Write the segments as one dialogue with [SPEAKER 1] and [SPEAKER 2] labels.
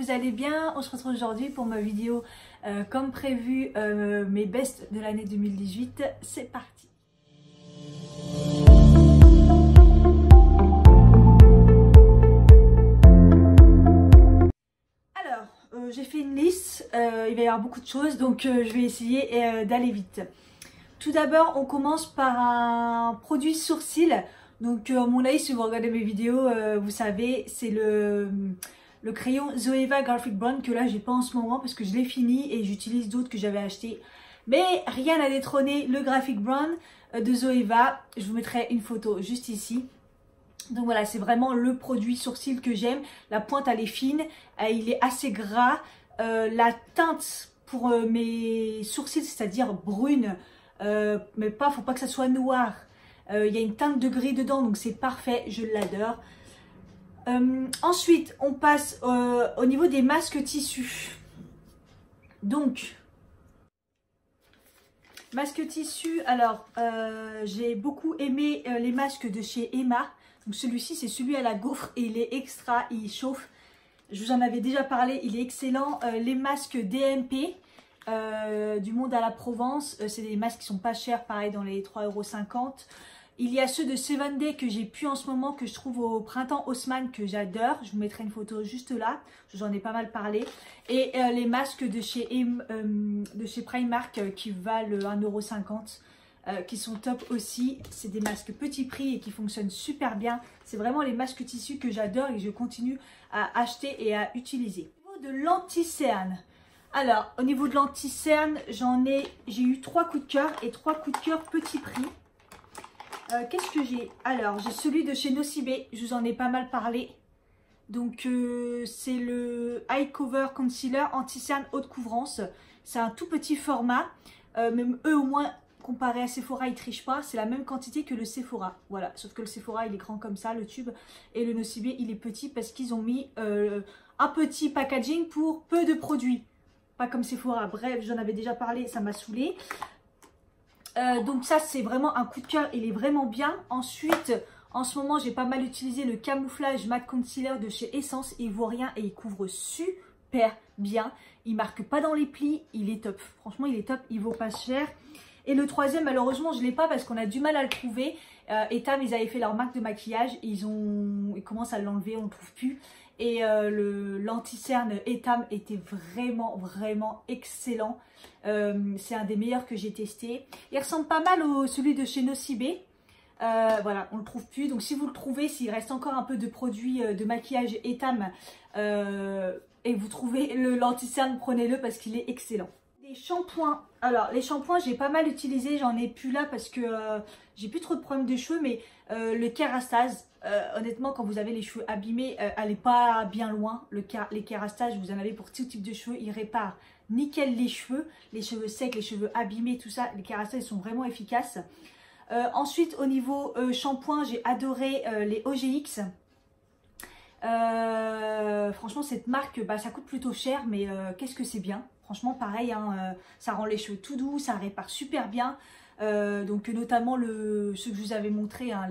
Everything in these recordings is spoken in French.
[SPEAKER 1] vous allez bien. On se retrouve aujourd'hui pour ma vidéo comme prévu, mes bests de l'année 2018. C'est parti. Alors, j'ai fait une liste, il va y avoir beaucoup de choses, donc je vais essayer d'aller vite. Tout d'abord, on commence par un produit sourcil. Donc, à mon avis, si vous regardez mes vidéos, vous savez, c'est le crayon Zoeva Graphic Brown que là, j'ai pas en ce moment parce que je l'ai fini et j'utilise d'autres que j'avais achetés. Mais rien n'a détrôné le Graphic Brown de Zoeva. Je vous mettrai une photo juste ici. Donc voilà, c'est vraiment le produit sourcil que j'aime. La pointe, elle est fine, il est assez gras. La teinte pour mes sourcils, c'est-à-dire brune, mais faut pas que ça soit noir. Il y a une teinte de gris dedans, donc c'est parfait, je l'adore. Ensuite, on passe au niveau des masques tissus. Donc, masque tissu, alors j'ai beaucoup aimé les masques de chez Emma. Donc celui-ci, c'est celui à la gaufre et il est extra, il chauffe. Je vous en avais déjà parlé, il est excellent. Les masques DMP du Monde à la Provence, c'est des masques qui sont pas chers, pareil dans les 3,50 €. Il y a ceux de 7 Day que j'ai pu en ce moment, que je trouve au printemps Haussmann, que j'adore. Je vous mettrai une photo juste là, j'en ai pas mal parlé. Et les masques de chez Primark qui valent 1,50 €, qui sont top aussi. C'est des masques petit prix et qui fonctionnent super bien. C'est vraiment les masques tissus que j'adore et que je continue à acheter et à utiliser. Au niveau de l'anti-cerne, alors au niveau de l'anti-cerne, j'ai eu 3 coups de cœur et 3 coups de cœur petit prix. Qu'est-ce que j'ai? Alors, j'ai celui de chez Nocibé, je vous en ai pas mal parlé. Donc, c'est le Eye Cover Concealer Anti-Cerne Haute Couvrance. C'est un tout petit format. Même eux, au moins, comparé à Sephora, ils trichent pas. C'est la même quantité que le Sephora. Voilà, sauf que le Sephora, il est grand comme ça, le tube. Et le Nocibé, il est petit parce qu'ils ont mis un petit packaging pour peu de produits. Pas comme Sephora. Bref, j'en avais déjà parlé, ça m'a saoulé. Donc ça, c'est vraiment un coup de cœur, il est vraiment bien. Ensuite, en ce moment, j'ai pas mal utilisé le camouflage matte concealer de chez Essence. Il vaut rien et il couvre super bien. Il marque pas dans les plis, il est top. Franchement, il est top, il vaut pas cher. Et le troisième, malheureusement, je l'ai pas parce qu'on a du mal à le trouver. Etam, ils avaient fait leur marque de maquillage, ils commencent à l'enlever, on ne le trouve plus. Et l'anti-cerne Etam était vraiment excellent. C'est un des meilleurs que j'ai testé. Il ressemble pas mal au celui de chez Nocibé. Voilà, on le trouve plus. Donc si vous le trouvez, s'il reste encore un peu de produits de maquillage Etam et vous trouvez l'anti-cerne, prenez-le parce qu'il est excellent. Les shampoings. Alors les shampoings, j'ai pas mal utilisé. J'en ai plus là parce que j'ai plus trop de problèmes de cheveux. Mais le Kérastase, honnêtement, quand vous avez les cheveux abîmés, allez pas bien loin. Les Kérastase, vous en avez pour tout type de cheveux. Ils réparent nickel les cheveux secs, les cheveux abîmés, tout ça. Les Kérastase, ils sont vraiment efficaces. Ensuite, au niveau shampoing, j'ai adoré les OGX. Franchement, cette marque, ça coûte plutôt cher, mais qu'est-ce que c'est bien. Franchement, pareil, hein, ça rend les cheveux tout doux, ça répare super bien. Donc, notamment ceux que je vous avais montré, hein,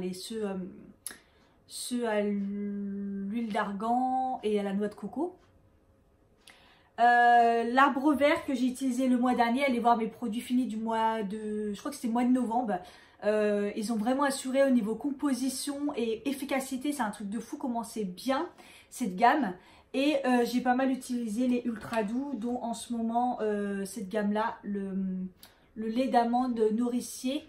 [SPEAKER 1] ceux à l'huile d'argan et à la noix de coco. L'arbre vert que j'ai utilisé le mois dernier, allez voir mes produits finis du mois de... Je crois que c'était le mois de novembre. Ils ont vraiment assuré au niveau composition et efficacité. C'est un truc de fou comment c'est bien cette gamme. Et j'ai pas mal utilisé les ultra doux, dont en ce moment cette gamme là, le lait d'amande nourricier.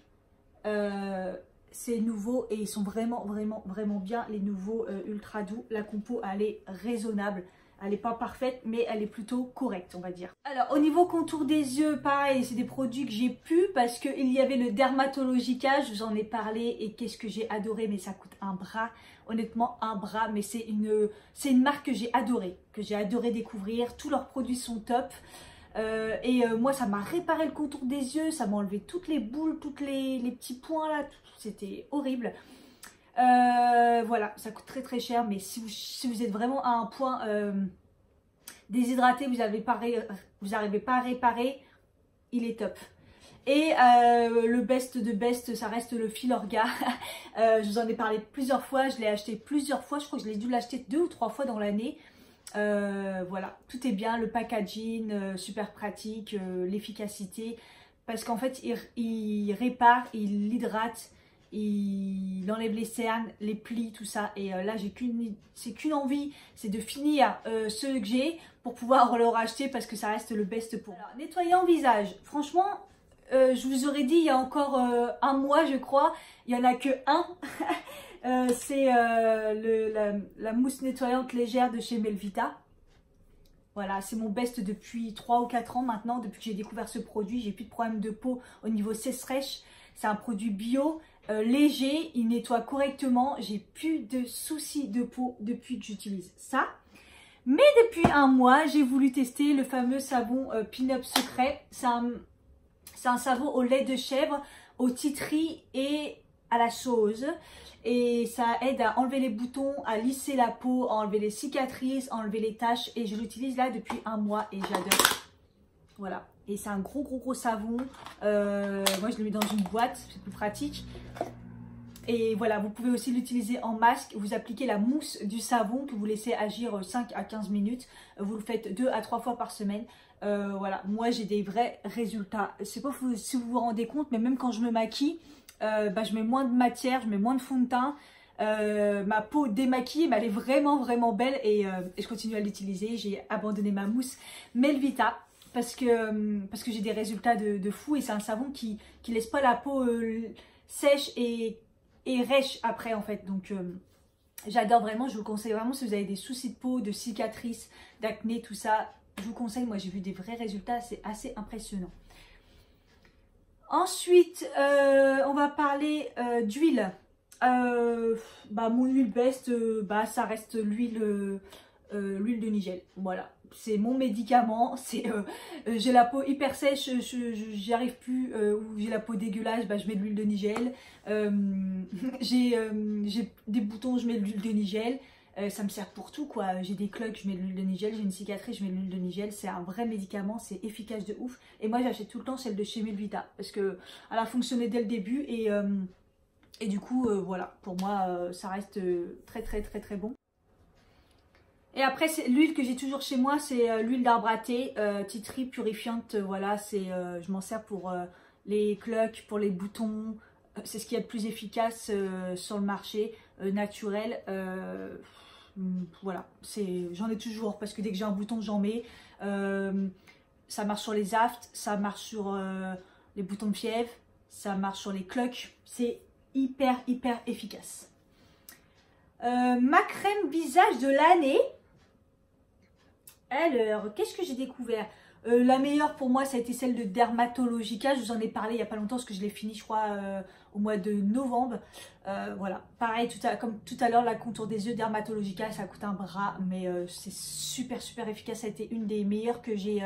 [SPEAKER 1] C'est nouveau et ils sont vraiment bien, les nouveaux ultra doux. La compo, elle est raisonnable. Elle n'est pas parfaite, mais elle est plutôt correcte, on va dire. Alors, au niveau contour des yeux, pareil, c'est des produits que j'ai pu parce qu'il y avait le Dermatologica, je vous en ai parlé et qu'est-ce que j'ai adoré, mais ça coûte un bras, honnêtement un bras, mais c'est une marque que j'ai adoré découvrir. Tous leurs produits sont top. Moi, ça m'a réparé le contour des yeux, ça m'a enlevé toutes les boules, tous les petits points là, c'était horrible. Voilà, ça coûte très cher, mais si vous êtes vraiment à un point déshydraté, vous n'arrivez pas à réparer, il est top. Et le best de best, ça reste le Filorga. Je vous en ai parlé plusieurs fois, je l'ai acheté plusieurs fois, je crois que je l'ai dû l'acheter 2 ou 3 fois dans l'année. Voilà, tout est bien, le packaging, super pratique, l'efficacité, parce qu'en fait il répare, il hydrate, il enlève les cernes, les plis, tout ça. Et là c'est qu'une envie, c'est de finir ce que j'ai pour pouvoir le racheter parce que ça reste le best pour. Alors, nettoyant visage, franchement, je vous aurais dit il y a encore un mois je crois, il n'y en a que un. C'est la mousse nettoyante légère de chez Melvita. Voilà, c'est mon best depuis 3 ou 4 ans maintenant. Depuis que j'ai découvert ce produit, j'ai plus de problème de peau au niveau sèche-rêche. C'est un produit bio, léger, il nettoie correctement. J'ai plus de soucis de peau depuis que j'utilise ça. Mais depuis un mois, j'ai voulu tester le fameux savon Pin-Up Secret. C'est un savon au lait de chèvre, au titri et à la sauge. Et ça aide à enlever les boutons, à lisser la peau, à enlever les cicatrices, à enlever les taches. Et je l'utilise là depuis un mois et j'adore. Voilà. Et c'est un gros savon. Moi je le mets dans une boîte, c'est plus pratique. Et voilà, vous pouvez aussi l'utiliser en masque. Vous appliquez la mousse du savon que vous laissez agir 5 à 15 minutes. Vous le faites 2 à 3 fois par semaine. Voilà, moi j'ai des vrais résultats. Je sais pas si vous vous rendez compte, mais même quand je me maquille, je mets moins de matière, je mets moins de fond de teint. Ma peau démaquillée, mais elle est vraiment belle et je continue à l'utiliser. J'ai abandonné ma mousse Melvita parce que j'ai des résultats de fou et c'est un savon qui laisse pas la peau sèche et rêche après en fait. Donc j'adore vraiment, je vous conseille vraiment si vous avez des soucis de peau, de cicatrices, d'acné, tout ça. Je vous conseille, moi j'ai vu des vrais résultats, c'est assez impressionnant. Ensuite, on va parler d'huile. Mon huile best, ça reste l'huile de Nigel. Voilà, c'est mon médicament. J'ai la peau hyper sèche, j'y arrive plus, ou j'ai la peau dégueulasse, je mets de l'huile de Nigel. J'ai des boutons, je mets de l'huile de Nigel. Ça me sert pour tout quoi, j'ai des cloques, je mets de l'huile de Nigel, j'ai une cicatrice, je mets de l'huile de Nigel, c'est un vrai médicament, c'est efficace de ouf. Et moi j'achète tout le temps celle de chez Melvita parce que elle a fonctionné dès le début et du coup voilà, pour moi ça reste très bon. Et après l'huile que j'ai toujours chez moi, c'est l'huile d'arbre à thé, tea tree purifiante, voilà, je m'en sers pour les cloques, pour les boutons, c'est ce qu'il y a de plus efficace sur le marché, naturel. Voilà, j'en ai toujours parce que dès que j'ai un bouton j'en mets. Ça marche sur les aftes, ça marche sur les boutons de fièvre, ça marche sur les cloques, c'est hyper efficace. Ma crème visage de l'année. Alors, qu'est-ce que j'ai découvert? La meilleure pour moi, ça a été celle de Dermatologica. Je vous en ai parlé il n'y a pas longtemps parce que je l'ai fini, je crois, au mois de novembre. Voilà, pareil, comme tout à l'heure, la contour des yeux Dermatologica, ça coûte un bras, mais c'est super efficace. Ça a été une des meilleures que j'ai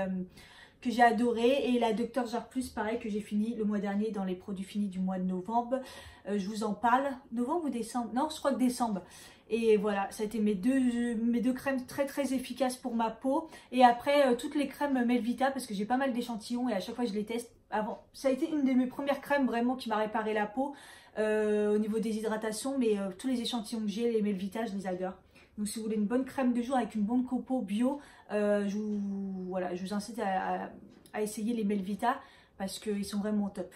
[SPEAKER 1] adoré. Et la Dr. Jart Plus, pareil, que j'ai fini le mois dernier dans les produits finis du mois de novembre. Je vous en parle. Novembre ou décembre? Non, je crois que décembre. Et voilà, ça a été mes deux crèmes très efficaces pour ma peau. Et après, toutes les crèmes Melvita, parce que j'ai pas mal d'échantillons et à chaque fois je les teste. Avant, ça a été une de mes premières crèmes vraiment qui m'a réparé la peau au niveau des hydratations. Mais tous les échantillons que j'ai, les Melvita, je les adore. Donc si vous voulez une bonne crème de jour avec une bonne peau bio, je vous incite à essayer les Melvita parce qu'ils sont vraiment top.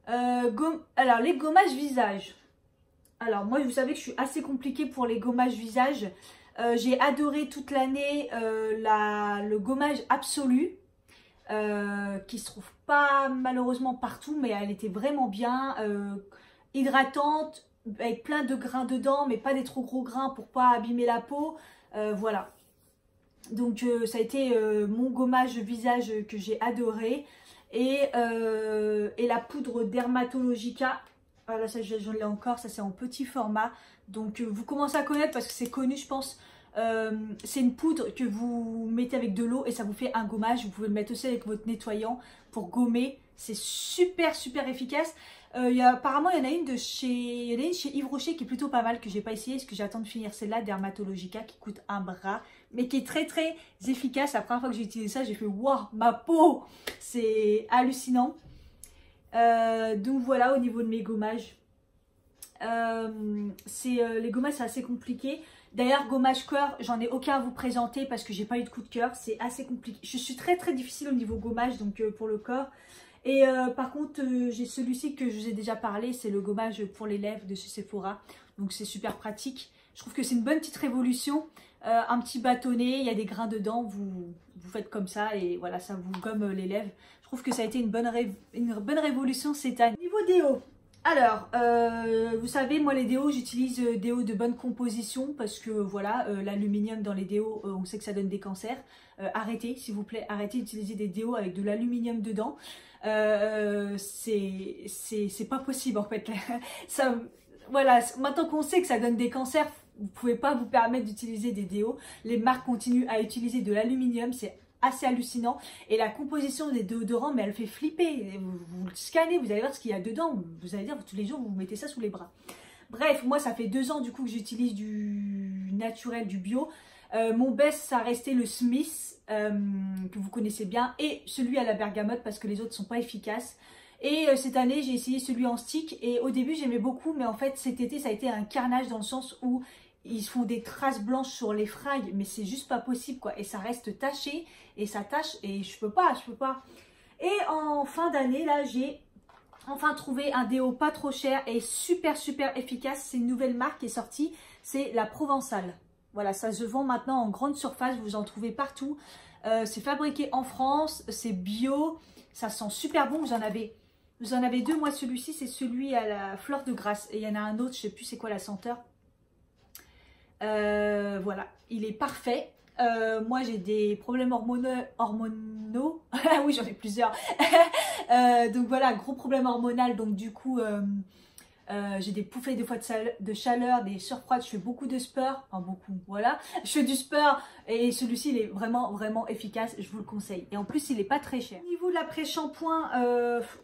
[SPEAKER 1] Alors les gommages visage. Alors moi vous savez que je suis assez compliquée pour les gommages visage. J'ai adoré toute l'année le gommage absolu. Qui se trouve pas malheureusement partout, mais elle était vraiment bien, hydratante, avec plein de grains dedans, mais pas des trop gros grains pour pas abîmer la peau. Voilà. Donc ça a été mon gommage visage que j'ai adoré. Et la poudre Dermatologica. Voilà, ça je l'ai encore, ça c'est en petit format. Donc vous commencez à connaître parce que c'est connu je pense. C'est une poudre que vous mettez avec de l'eau et ça vous fait un gommage. Vous pouvez le mettre aussi avec votre nettoyant pour gommer. C'est super efficace. Apparemment il y en a une chez Yves Rocher qui est plutôt pas mal, que j'ai pas essayé parce que j'attends de finir celle-là, Dermatologica, qui coûte un bras mais qui est très efficace. La première fois que j'ai utilisé ça, j'ai fait waouh, ma peau, c'est hallucinant. Donc voilà, au niveau de mes gommages, les gommages c'est assez compliqué. D'ailleurs, gommage cœur, j'en ai aucun à vous présenter parce que j'ai pas eu de coup de cœur. C'est assez compliqué. Je suis très difficile au niveau gommage, donc pour le corps. Et par contre, j'ai celui-ci que je vous ai déjà parlé, c'est le gommage pour les lèvres de chez Sephora. Donc c'est super pratique. Je trouve que c'est une bonne petite révolution. Un petit bâtonnet, il y a des grains dedans, vous faites comme ça et voilà, ça vous gomme les lèvres. Je trouve que ça a été une bonne révolution cette année. Niveau déo, alors, vous savez, moi les déos, j'utilise déos de bonne composition parce que voilà, l'aluminium dans les déos, on sait que ça donne des cancers. Arrêtez, s'il vous plaît, arrêtez d'utiliser des déos avec de l'aluminium dedans. C'est pas possible en fait. Ça, voilà, maintenant qu'on sait que ça donne des cancers, vous pouvez pas vous permettre d'utiliser des déos. Les marques continuent à utiliser de l'aluminium, c'est assez hallucinant. Et la composition des déodorants, mais elle fait flipper. Vous le scannez, vous allez voir ce qu'il y a dedans. Vous allez dire, tous les jours, vous mettez ça sous les bras. Bref, moi, ça fait 2 ans du coup que j'utilise du naturel, du bio. Mon best, ça restait le Smith, que vous connaissez bien, et celui à la bergamote, parce que les autres sont pas efficaces. Et cette année, j'ai essayé celui en stick, et au début, j'aimais beaucoup, mais en fait, cet été, ça a été un carnage dans le sens où ils font des traces blanches sur les fringues, mais c'est juste pas possible, quoi. Et ça reste taché, et ça tâche, et je peux pas. Et en fin d'année, là, j'ai enfin trouvé un déo pas trop cher et super efficace. C'est une nouvelle marque qui est sortie, c'est la Provençale. Voilà, ça se vend maintenant en grande surface, vous en trouvez partout. C'est fabriqué en France, c'est bio, ça sent super bon. Vous en avez 2, moi celui-ci c'est celui à la fleur de grâce. Et il y en a un autre, je sais plus c'est quoi la senteur. Voilà, il est parfait. Moi j'ai des problèmes hormonaux. Oui, j'en ai plusieurs. Donc voilà, gros problème hormonal. Donc du coup, j'ai des bouffées des fois de chaleur, des surfroides. Je fais beaucoup de sport. Enfin beaucoup, voilà. Je fais du sport et celui-ci il est vraiment efficace. Je vous le conseille. Et en plus il est pas très cher. Au niveau de l'après-shampoing,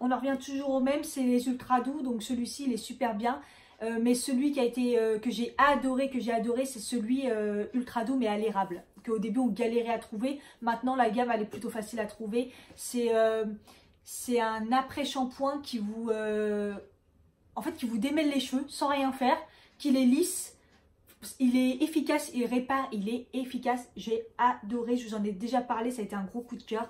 [SPEAKER 1] on en revient toujours au même. C'est les ultra doux. Donc celui-ci il est super bien. Mais celui qui a été que j'ai adoré, c'est celui ultra doux mais à l'érable, qu'au début on galérait à trouver. Maintenant la gamme elle est plutôt facile à trouver. C'est un après-shampoing qui vous en fait qui vous démêle les cheveux sans rien faire, qu'il est lisse, il est efficace, il répare, il est efficace. J'ai adoré, je vous en ai déjà parlé, ça a été un gros coup de cœur.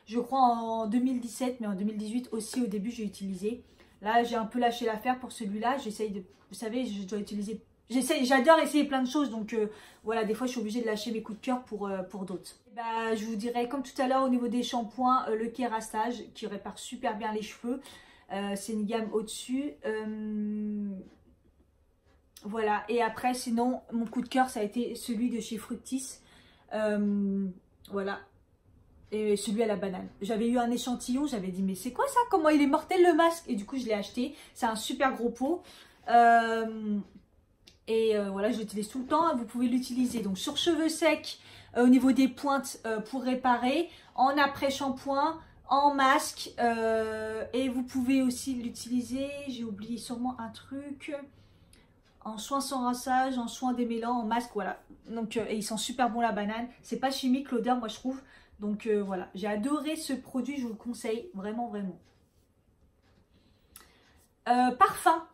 [SPEAKER 1] Je crois en 2017, mais en 2018 aussi au début j'ai utilisé. Là, j'ai un peu lâché l'affaire pour celui-là. J'essaye de... Vous savez, je dois utiliser... J'adore essayer plein de choses. Donc, voilà, des fois, je suis obligée de lâcher mes coups de cœur pour d'autres. Bah, je vous dirais, comme tout à l'heure, au niveau des shampoings, le Kérastage, qui répare super bien les cheveux. C'est une gamme au-dessus. Voilà. Et après, sinon, mon coup de cœur, ça a été celui de chez Fructis. Voilà. Et celui à la banane. J'avais eu un échantillon, j'avais dit mais c'est quoi ça? Comment il est mortel le masque? Et du coup je l'ai acheté. C'est un super gros pot. Voilà, je l'utilise tout le temps. Vous pouvez l'utiliser donc sur cheveux secs, au niveau des pointes pour réparer, en après-shampoing, en masque. Et vous pouvez aussi l'utiliser, j'ai oublié sûrement un truc, en soin sans rinçage, en soin démêlant, en masque, voilà. Donc, et il sent super bon la banane. C'est pas chimique l'odeur, moi je trouve. Donc voilà, j'ai adoré ce produit, je vous le conseille vraiment. Parfum.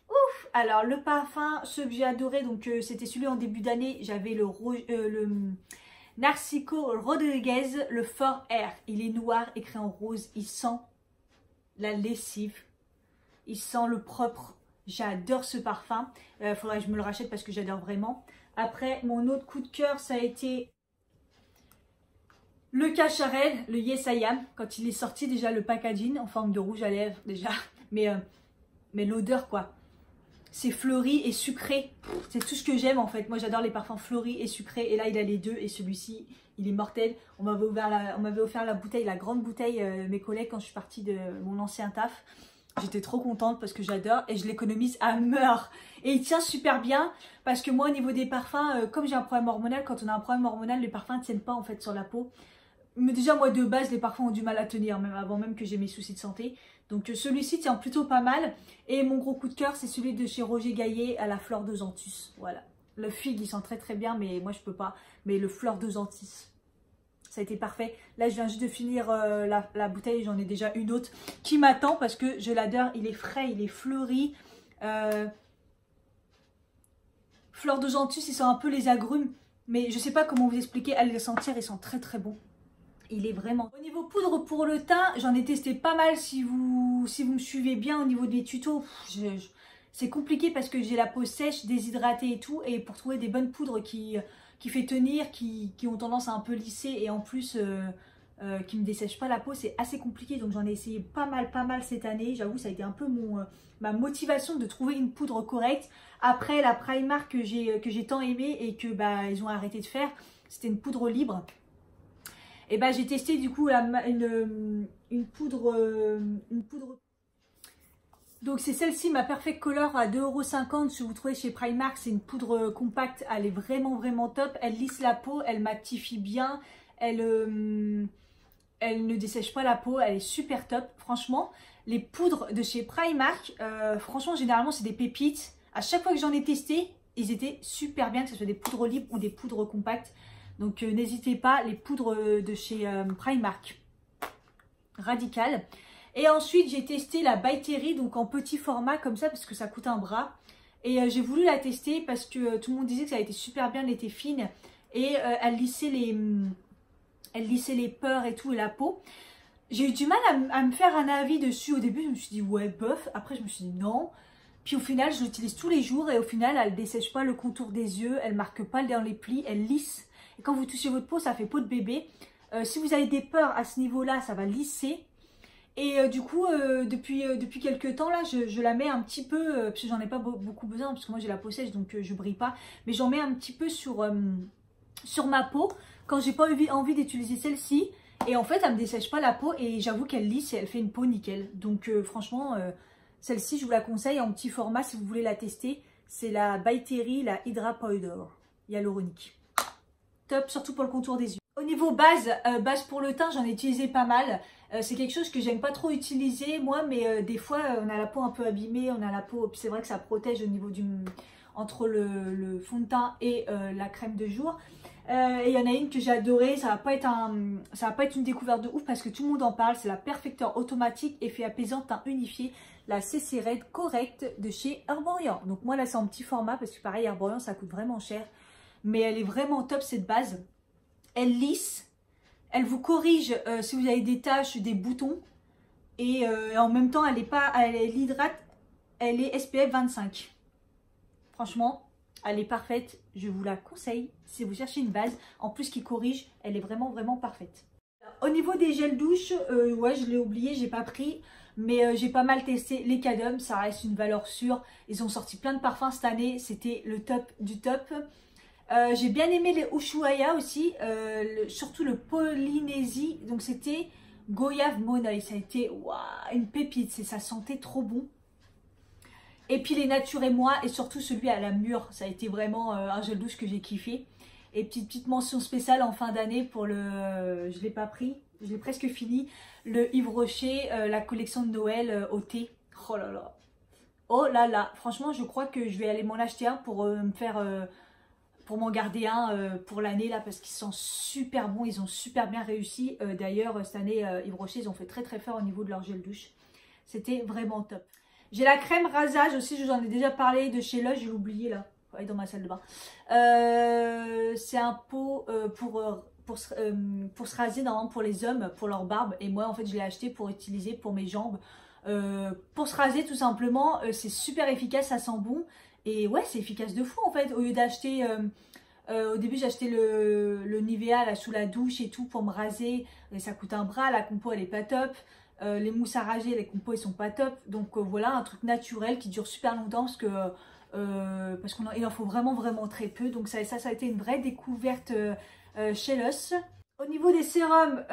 [SPEAKER 1] Ouf. Alors le parfum, ce que j'ai adoré, donc c'était celui en début d'année. J'avais le Narciso Rodriguez, le Fort Air. Il est noir, écrit en rose. Il sent la lessive. Il sent le propre. J'adore ce parfum. Faudrait que je me le rachète parce que j'adore vraiment. Après, mon autre coup de cœur, ça a été... le Cacharel, le Yes I Am, quand il est sorti déjà le packaging en forme de rouge à lèvres déjà, mais l'odeur quoi, c'est fleuri et sucré, c'est tout ce que j'aime en fait. Moi j'adore les parfums fleuris et sucrés et là il a les deux et celui-ci il est mortel. On m'avait offert la bouteille, la grande bouteille, mes collègues quand je suis partie de mon ancien taf. J'étais trop contente parce que j'adore et je l'économise à mort. Et il tient super bien parce que moi au niveau des parfums, comme j'ai un problème hormonal, quand on a un problème hormonal, les parfums ne tiennent pas en fait sur la peau. Mais déjà moi de base les parfums ont du mal à tenir même avant même que j'ai mes soucis de santé. Donc celui-ci tient plutôt pas mal. Et mon gros coup de cœur c'est celui de chez Roger Gaillet à la fleur de Xanthus. Voilà. Le figue il sent très bien mais moi je peux pas. Mais le fleur de Xanthus, ça a été parfait. Là je viens juste de finir la bouteille, j'en ai déjà une autre qui m'attend parce que je l'adore. Il est frais, il est fleuri. fleurs de gentil, il sent un peu les agrumes. Mais je sais pas comment vous expliquer, à les sentir, ils sont très très bons. Il est vraiment... Au niveau poudre pour le teint, j'en ai testé pas mal si vous me suivez bien au niveau des tutos. C'est compliqué parce que j'ai la peau sèche, déshydratée et tout. Et pour trouver des bonnes poudres qui fait tenir, qui ont tendance à un peu lisser et en plus qui ne dessèchent pas la peau, c'est assez compliqué. Donc j'en ai essayé pas mal cette année. J'avoue, ça a été un peu ma motivation de trouver une poudre correcte. Après la Primark que j'ai tant aimé et que ils ont arrêté de faire, c'était une poudre libre. Et j'ai testé du coup une poudre. Donc c'est celle-ci, ma Perfect Color à 2,50 €. Si vous trouvez chez Primark, c'est une poudre compacte. Elle est vraiment top. Elle lisse la peau, elle matifie bien. Elle ne dessèche pas la peau. Elle est super top. Franchement, les poudres de chez Primark, franchement, généralement, c'est des pépites. À chaque fois que j'en ai testé, ils étaient super bien, que ce soit des poudres libres ou des poudres compactes. Donc n'hésitez pas, les poudres de chez Primark, Radical. Et ensuite j'ai testé la By Terry, donc en petit format comme ça parce que ça coûte un bras. Et j'ai voulu la tester parce que tout le monde disait que ça a été super bien, elle était fine. Et elle lissait les pores et tout et la peau. J'ai eu du mal à me faire un avis dessus au début, je me suis dit ouais bof, après je me suis dit non. Puis au final je l'utilise tous les jours et au final elle ne dessèche pas le contour des yeux, elle marque pas dans les plis, elle lisse. Et quand vous touchez votre peau, ça fait peau de bébé. Si vous avez des peurs à ce niveau-là, ça va lisser. Et du coup, depuis quelques temps, là, je la mets un petit peu, parce que j'en ai pas beaucoup besoin, parce que moi j'ai la peau sèche, donc je brille pas. Mais j'en mets un petit peu sur ma peau, quand j'ai pas envie d'utiliser celle-ci. Et en fait, elle me dessèche pas la peau, et j'avoue qu'elle lisse et elle fait une peau nickel. Donc franchement, celle-ci, je vous la conseille en petit format si vous voulez la tester. C'est la By Terry, la Hydra Powder hyaluronique. Top, surtout pour le contour des yeux. Au niveau base pour le teint, j'en ai utilisé pas mal. C'est quelque chose que j'aime pas trop utiliser moi, mais des fois on a la peau un peu abîmée, on a la peau, c'est vrai que ça protège au niveau entre le fond de teint et la crème de jour. Et il y en a une que j'ai adorée, ça va pas être une découverte de ouf parce que tout le monde en parle, c'est la Perfector automatique effet apaisant teint unifié, la CC Red Correct de chez Herborian. Donc moi là c'est en petit format parce que pareil Herborian ça coûte vraiment cher. Mais elle est vraiment top cette base. Elle lisse, elle vous corrige si vous avez des taches, des boutons. Et en même temps, elle hydrate, elle est SPF 25. Franchement, elle est parfaite. Je vous la conseille si vous cherchez une base. En plus qui corrige, elle est vraiment parfaite. Au niveau des gels douche, ouais je l'ai oublié, j'ai pas pris. Mais j'ai pas mal testé les Cadum, ça reste une valeur sûre. Ils ont sorti plein de parfums cette année, c'était le top du top. J'ai bien aimé les Ushuaïa aussi, surtout le Polynésie. Donc c'était Goyave Monoeil. Ça a été une pépite, ça sentait trop bon. Et puis les Nature et moi, et surtout celui à la mûre. Ça a été vraiment un gel douche que j'ai kiffé. Et petite mention spéciale en fin d'année pour je l'ai pas pris, je l'ai presque fini. Le Yves Rocher, la collection de Noël au thé. Oh là là. Oh là là. Franchement, je crois que je vais aller m'en acheter un pour me faire... pour m'en garder un pour l'année là parce qu'ils sont super bons, ils ont super bien réussi. D'ailleurs cette année Yves Rocher ils ont fait très fort au niveau de leur gel douche. C'était vraiment top. J'ai la crème rasage aussi, je vous en ai déjà parlé de chez Lush, je l'ai oublié là, ouais, dans ma salle de bain. C'est un pot pour se raser normalement pour les hommes, pour leur barbe. Et moi en fait je l'ai acheté pour utiliser pour mes jambes. Pour se raser tout simplement, c'est super efficace, ça sent bon. Et ouais, c'est efficace de fou en fait. Au lieu d'acheter, au début j'ai acheté le Nivea là sous la douche et tout pour me raser. Et ça coûte un bras, la compo elle est pas top. Les mousses à raser, les compos ils sont pas top. Donc voilà, un truc naturel qui dure super longtemps parce qu'il en faut vraiment très peu. Donc ça a été une vraie découverte chez Lush. Au niveau des sérums,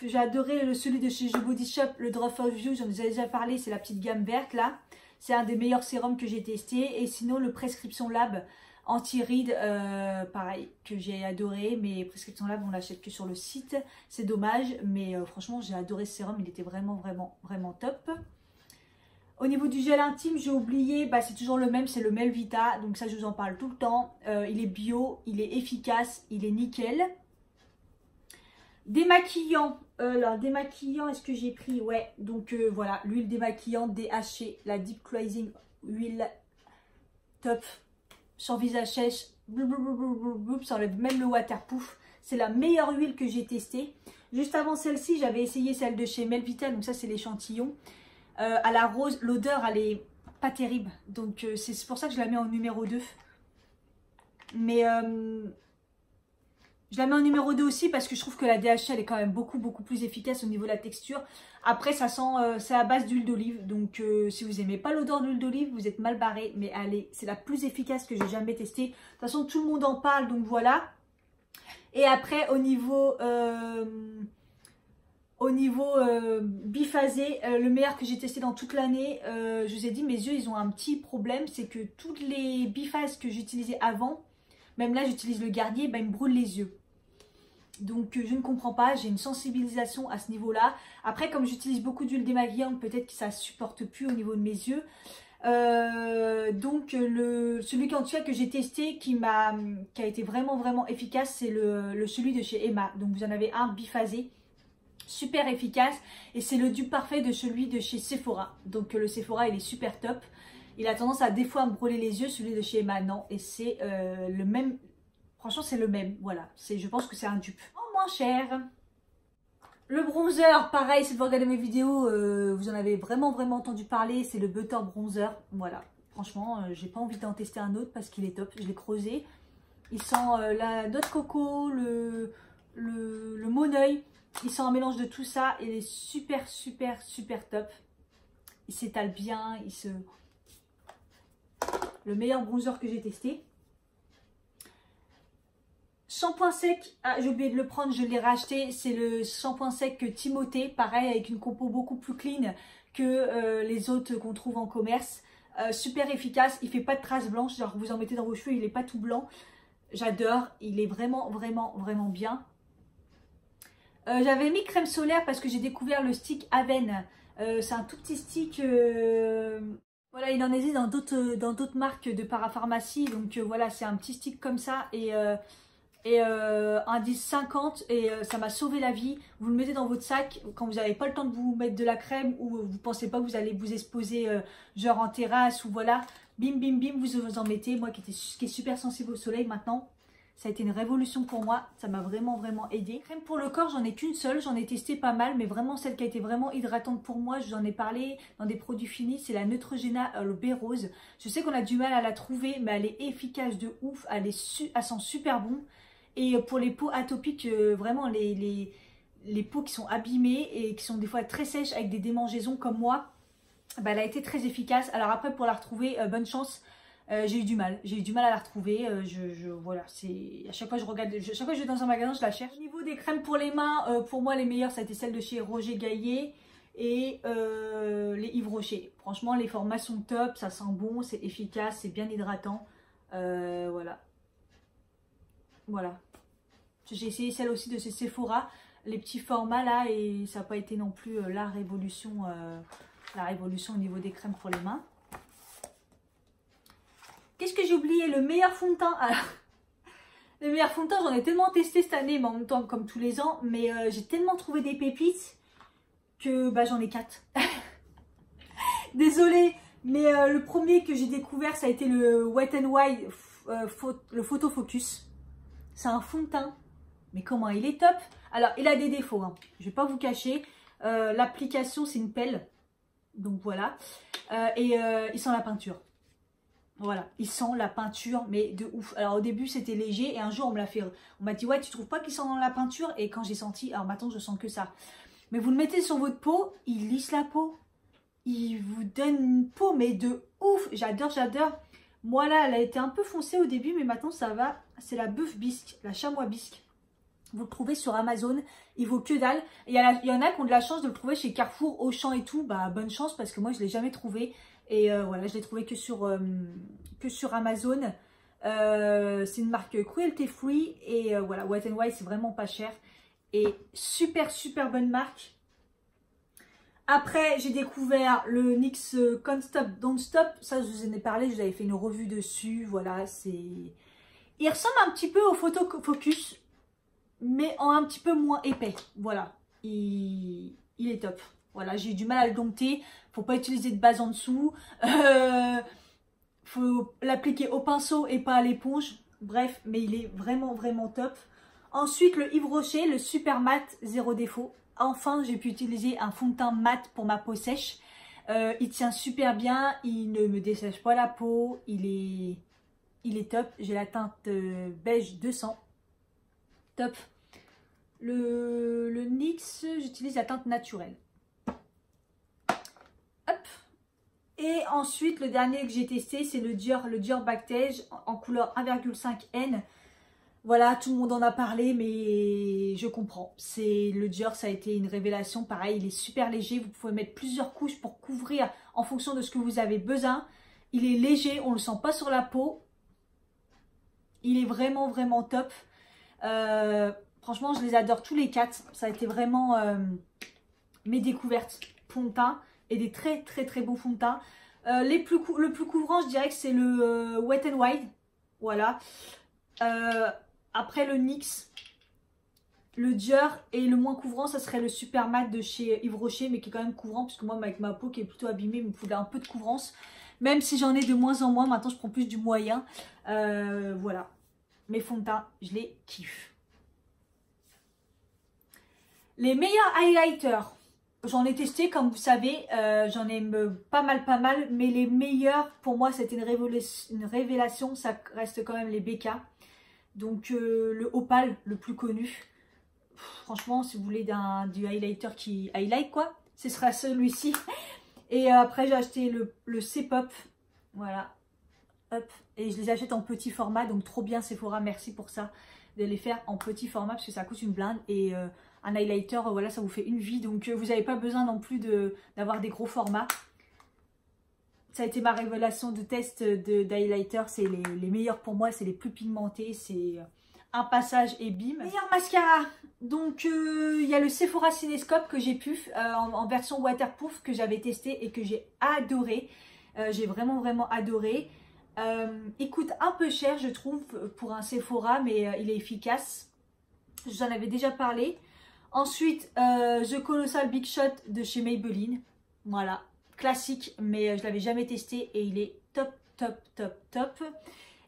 [SPEAKER 1] j'ai adoré celui de chez The Body Shop, le Drop of You, j'en ai déjà parlé, c'est la petite gamme verte là. C'est un des meilleurs sérums que j'ai testé. Et sinon le Prescription Lab anti-rides, pareil, que j'ai adoré. Mais Prescription Lab on l'achète que sur le site, c'est dommage. Mais franchement j'ai adoré ce sérum, il était vraiment top. Au niveau du gel intime, j'ai oublié, c'est toujours le même, c'est le Melvita. Donc ça je vous en parle tout le temps. Il est bio, il est efficace, il est nickel. Démaquillant, alors démaquillant, est-ce que j'ai pris? Ouais, donc voilà, l'huile démaquillante DHC, la Deep Cleansing Oil top. Sur visage sèche, ça enlève même le waterproof. C'est la meilleure huile que j'ai testée. Juste avant celle-ci, j'avais essayé celle de chez Melvita, donc ça c'est l'échantillon. À la rose, l'odeur elle est pas terrible, donc c'est pour ça que je la mets en numéro 2. Mais je la mets en numéro 2 aussi parce que je trouve que la DHA elle est quand même beaucoup plus efficace au niveau de la texture. Après ça sent, c'est à base d'huile d'olive, donc si vous n'aimez pas l'odeur d'huile d'olive, vous êtes mal barré. Mais allez, c'est la plus efficace que j'ai jamais testée. De toute façon tout le monde en parle, donc voilà. Et après au niveau biphasé, le meilleur que j'ai testé dans toute l'année, je vous ai dit mes yeux ils ont un petit problème, c'est que toutes les biphases que j'utilisais avant, même là j'utilise le Garnier, ben, il me brûle les yeux. Donc je ne comprends pas, j'ai une sensibilisation à ce niveau là. Après comme j'utilise beaucoup d'huile démaquillante, peut-être que ça ne supporte plus au niveau de mes yeux. Donc celui en tout cas que j'ai testé qui a été vraiment efficace, c'est celui de chez Emma. Donc vous en avez un biphasé, super efficace, et c'est le dupe parfait de celui de chez Sephora. Donc le Sephora il est super top. Il a tendance à des fois à me brûler les yeux, celui de chez Emma non, et c'est le même. Franchement c'est le même, voilà. Je pense que c'est un dupe. En moins cher. Le bronzer, pareil, si vous regardez mes vidéos, vous en avez vraiment entendu parler, c'est le Butter Bronzer. Voilà, franchement, j'ai pas envie d'en tester un autre parce qu'il est top, je l'ai creusé. Il sent la noix de coco, le Moneuil, il sent un mélange de tout ça, il est super top. Il s'étale bien, le meilleur bronzer que j'ai testé. Shampoing sec, ah, j'ai oublié de le prendre, je l'ai racheté, c'est le shampoing sec Timothée, pareil avec une compo beaucoup plus clean que les autres qu'on trouve en commerce. Super efficace, il fait pas de traces blanches, genre vous en mettez dans vos cheveux, il est pas tout blanc. J'adore, il est vraiment bien. J'avais mis crème solaire parce que j'ai découvert le stick Aven. C'est un tout petit stick, voilà, il en existe dans d'autres marques de parapharmacie, donc voilà, c'est un petit stick comme ça et indice 50 et ça m'a sauvé la vie. Vous le mettez dans votre sac quand vous n'avez pas le temps de vous mettre de la crème ou vous pensez pas que vous allez vous exposer genre en terrasse ou voilà, bim vous en mettez. Moi qui est super sensible au soleil maintenant, ça a été une révolution pour moi, ça m'a vraiment aidé. Crème pour le corps, j'en ai qu'une seule, j'en ai testé pas mal, mais vraiment celle qui a été vraiment hydratante pour moi, je vous en ai parlé dans des produits finis, c'est la Neutrogena le baie rose. Je sais qu'on a du mal à la trouver, mais elle est efficace de ouf, elle sent super bon. Et pour les peaux atopiques, vraiment les peaux qui sont abîmées et qui sont des fois très sèches avec des démangeaisons comme moi, bah, elle a été très efficace. Alors après pour la retrouver, bonne chance, j'ai eu du mal à la retrouver. Voilà, c'est à chaque fois chaque fois que je vais dans un magasin, je la cherche. Au niveau des crèmes pour les mains, pour moi les meilleures ça a été celle de chez Roger Gaillet et les Yves Rocher. Franchement les formats sont top, ça sent bon, c'est efficace, c'est bien hydratant. Voilà. J'ai essayé celle aussi de chez Sephora, les petits formats là, et ça n'a pas été non plus la révolution au niveau des crèmes pour les mains. Qu'est-ce que j'ai oublié? Le meilleur fond de teint. Alors, le meilleur fond de teint, j'en ai tellement testé cette année, mais en même temps comme tous les ans, mais j'ai tellement trouvé des pépites que bah, j'en ai 4. Désolée, mais le premier que j'ai découvert, ça a été le Wet n Wild, le Photo Focus. C'est un fond de teint, mais comment il est top. Alors, il a des défauts, hein. Je ne vais pas vous cacher. L'application, c'est une pelle. Donc, voilà. Il sent la peinture. Voilà, il sent la peinture, mais de ouf. Alors, au début, c'était léger. Et un jour, on m'a dit, ouais, tu trouves pas qu'il sent dans la peinture? Et quand j'ai senti, alors maintenant, je sens que ça. Mais vous le mettez sur votre peau, il lisse la peau. Il vous donne une peau, mais de ouf. J'adore. Moi là, elle a été un peu foncée au début, mais maintenant ça va. C'est la bœuf bisque, la chamois bisque. Vous le trouvez sur Amazon, il vaut que dalle. Il y en a qui ont de la chance de le trouver chez Carrefour, Auchan et tout. Bah bonne chance parce que moi je ne l'ai jamais trouvé. Et voilà, je l'ai trouvé que sur Amazon. C'est une marque cruelty free. Et voilà, Wet n Wild c'est vraiment pas cher. Et super bonne marque. Après, j'ai découvert le NYX Can't Stop, Don't Stop. Ça, je vous en ai parlé, je vous avais fait une revue dessus. Voilà, c'est... Il ressemble un petit peu au Photo Focus, mais en un petit peu moins épais. Voilà, il est top. Voilà, j'ai eu du mal à le dompter. Faut pas utiliser de base en dessous. faut l'appliquer au pinceau et pas à l'éponge. Bref, mais il est vraiment, vraiment top. Ensuite, le Yves Rocher, le Super Mat Zéro Défaut. Enfin, j'ai pu utiliser un fond de teint mat pour ma peau sèche. Il tient super bien, il ne me dessèche pas la peau, il est top. J'ai la teinte beige 200. Top. Le NYX, j'utilise la teinte naturelle. Hop. Et ensuite, le dernier que j'ai testé, c'est le Dior Backstage en couleur 1,5N. Voilà, tout le monde en a parlé, mais je comprends. Le Dior, ça a été une révélation. Pareil, il est super léger. Vous pouvez mettre plusieurs couches pour couvrir en fonction de ce que vous avez besoin. Il est léger, on ne le sent pas sur la peau. Il est vraiment, vraiment top. Franchement, je les adore tous les 4. Ça a été vraiment mes découvertes fond de teint et des très, très, très beaux fonds de teint. Le plus couvrant, je dirais que c'est le Wet n Wild. Voilà. Après le NYX, le Dior et le moins couvrant, ça serait le Super Mat de chez Yves Rocher, mais qui est quand même couvrant, puisque moi, avec ma peau qui est plutôt abîmée, il me faut un peu de couvrance. Même si j'en ai de moins en moins, maintenant je prends plus du moyen. Voilà. Mes fonds de teint, je les kiffe. Les meilleurs highlighters, j'en ai testé, comme vous savez, j'en ai pas mal, mais les meilleurs, pour moi, c'était une révélation, ça reste quand même les BK. Donc le Opal, le plus connu. Franchement, si vous voulez du highlighter qui highlight quoi, ce sera celui-ci. Et après j'ai acheté le C-Pop. Voilà. Hop. Et je les achète en petit format. Donc trop bien Sephora, merci pour ça. De les faire en petit format parce que ça coûte une blinde. Et un highlighter, voilà, ça vous fait une vie. Donc vous n'avez pas besoin non plus d'avoir des gros formats. Ça a été ma révélation de test d'highlighter. C'est les meilleurs pour moi, c'est les plus pigmentés. C'est un passage et bim. Meilleur mascara. Donc il y a le Sephora Cinescope que j'ai pu en version waterproof que j'avais testé et que j'ai adoré. J'ai vraiment adoré. Il coûte un peu cher je trouve pour un Sephora, mais il est efficace. J'en avais déjà parlé. Ensuite The Colossal Big Shot de chez Maybelline. Voilà. Classique, mais je l'avais jamais testé et il est top.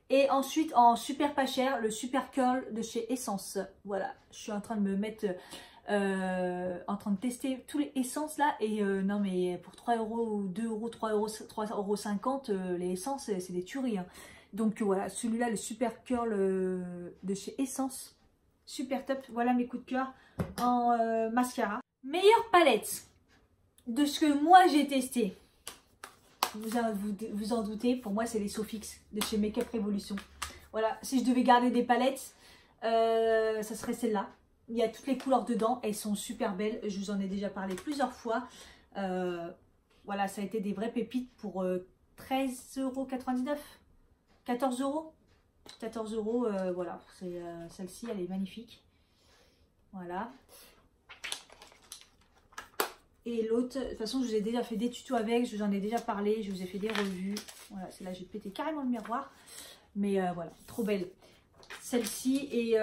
[SPEAKER 1] Et ensuite en super pas cher, le Super Curl de chez Essence. Voilà, je suis en train de me mettre en train de tester tous les essences là. Et non mais pour 3 euros, 2 euros, 3 euros, 3,50 € les essences c'est des tueries hein. Donc voilà, celui-là le Super Curl de chez Essence. Super top, voilà mes coups de cœur en mascara. Meilleure palette de ce que moi j'ai testé, vous en doutez, pour moi c'est les Sofix de chez Make Up Revolution. Voilà, si je devais garder des palettes, ça serait celle-là. Il y a toutes les couleurs dedans, elles sont super belles, je vous en ai déjà parlé plusieurs fois. Voilà, ça a été des vraies pépites pour 13,99 €, 14 €. 14 €, voilà, celle-ci elle est magnifique. Voilà. Et l'autre, de toute façon, je vous ai déjà fait des tutos avec, je vous en ai déjà parlé, je vous ai fait des revues. Voilà, celle-là, j'ai pété carrément le miroir. Mais voilà, trop belle. Celle-ci, et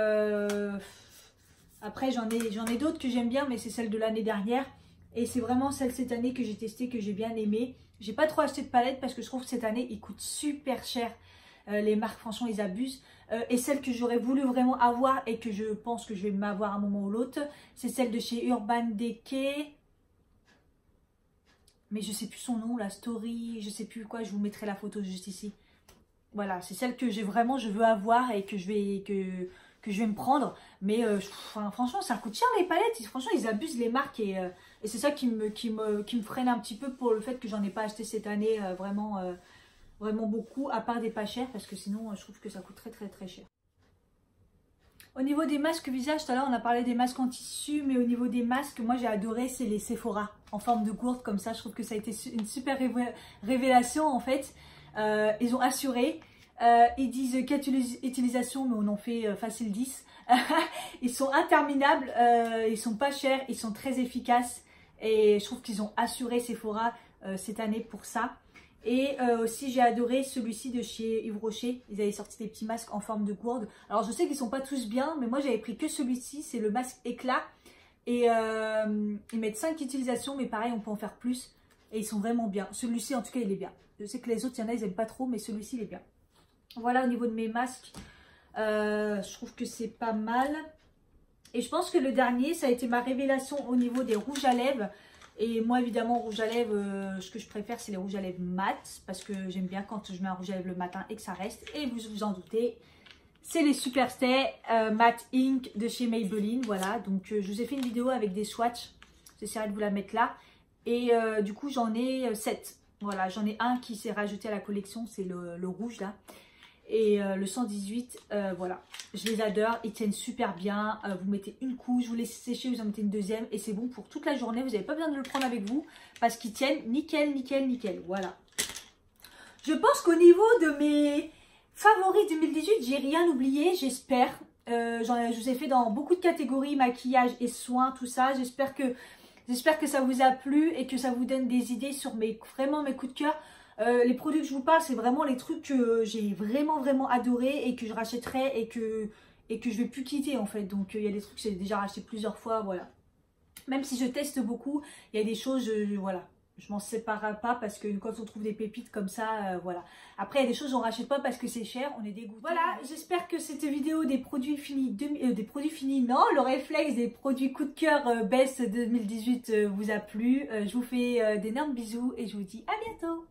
[SPEAKER 1] après, j'en ai d'autres que j'aime bien, mais c'est celle de l'année dernière. Et c'est vraiment celle cette année que j'ai testée, que j'ai bien aimée. J'ai pas trop acheté de palette parce que je trouve que cette année, ils coûtent super cher. Les marques, franchement, ils abusent. Et celle que j'aurais voulu vraiment avoir et que je pense que je vais m'avoir à un moment ou l'autre, c'est celle de chez Urban Decay. Mais je sais plus son nom, la story, je sais plus quoi, je vous mettrai la photo juste ici. Voilà, c'est celle que je veux avoir et que je vais me prendre. Mais franchement, ça coûte cher les palettes. Franchement, ils abusent les marques et c'est ça qui me freine un petit peu pour le fait que j'en ai pas acheté cette année vraiment beaucoup, à part des pas chers, parce que sinon, je trouve que ça coûte très cher. Au niveau des masques visage, tout à l'heure on a parlé des masques en tissu, mais au niveau des masques, moi j'ai adoré, c'est les Sephora en forme de gourde comme ça. Je trouve que ça a été une super révélation en fait. Ils ont assuré, ils disent 4 utilisations, mais on en fait facile 10. Ils sont interminables, ils sont pas chers, ils sont très efficaces et je trouve qu'ils ont assuré Sephora cette année pour ça. Et aussi j'ai adoré celui-ci de chez Yves Rocher. Ils avaient sorti des petits masques en forme de gourde. Alors je sais qu'ils ne sont pas tous bien, mais moi j'avais pris que celui-ci. C'est le masque éclat. Et ils mettent 5 utilisations, mais pareil on peut en faire plus. et ils sont vraiment bien. Celui-ci en tout cas il est bien. Je sais que les autres, il y en a, ils n'aiment pas trop, mais celui-ci il est bien. Voilà au niveau de mes masques, je trouve que c'est pas mal. Et je pense que le dernier, ça a été ma révélation au niveau des rouges à lèvres. Et moi évidemment, rouge à lèvres, ce que je préfère c'est les rouges à lèvres mat. Parce que j'aime bien quand je mets un rouge à lèvres le matin et que ça reste. Et vous vous en doutez, c'est les Superstay Matte Ink de chez Maybelline. Voilà, donc je vous ai fait une vidéo avec des swatchs. J'essaierai de vous la mettre là. Et du coup j'en ai 7. Voilà, j'en ai un qui s'est rajouté à la collection, c'est le rouge là. Et le 118, voilà, je les adore, ils tiennent super bien. Vous mettez une couche, vous laissez sécher, vous en mettez une deuxième et c'est bon pour toute la journée. Vous n'avez pas besoin de le prendre avec vous parce qu'ils tiennent nickel, nickel, nickel. Voilà. Je pense qu'au niveau de mes favoris 2018, j'ai rien oublié, j'espère. Je vous ai fait dans beaucoup de catégories, maquillage et soins, tout ça. J'espère que ça vous a plu et que ça vous donne des idées sur vraiment mes coups de cœur. Les produits que je vous parle, c'est vraiment les trucs que j'ai vraiment adoré et que je rachèterai et que je vais plus quitter en fait. Donc il y a des trucs que j'ai déjà racheté plusieurs fois, voilà. Même si je teste beaucoup, il y a des choses, voilà, je m'en sépare pas parce que quand on trouve des pépites comme ça, voilà. Après il y a des choses on rachète pas parce que c'est cher, on est dégoûté. Voilà, j'espère que cette vidéo des produits finis, non, le réflexe des produits coup de cœur best 2018 vous a plu. Je vous fais d'énormes bisous et je vous dis à bientôt.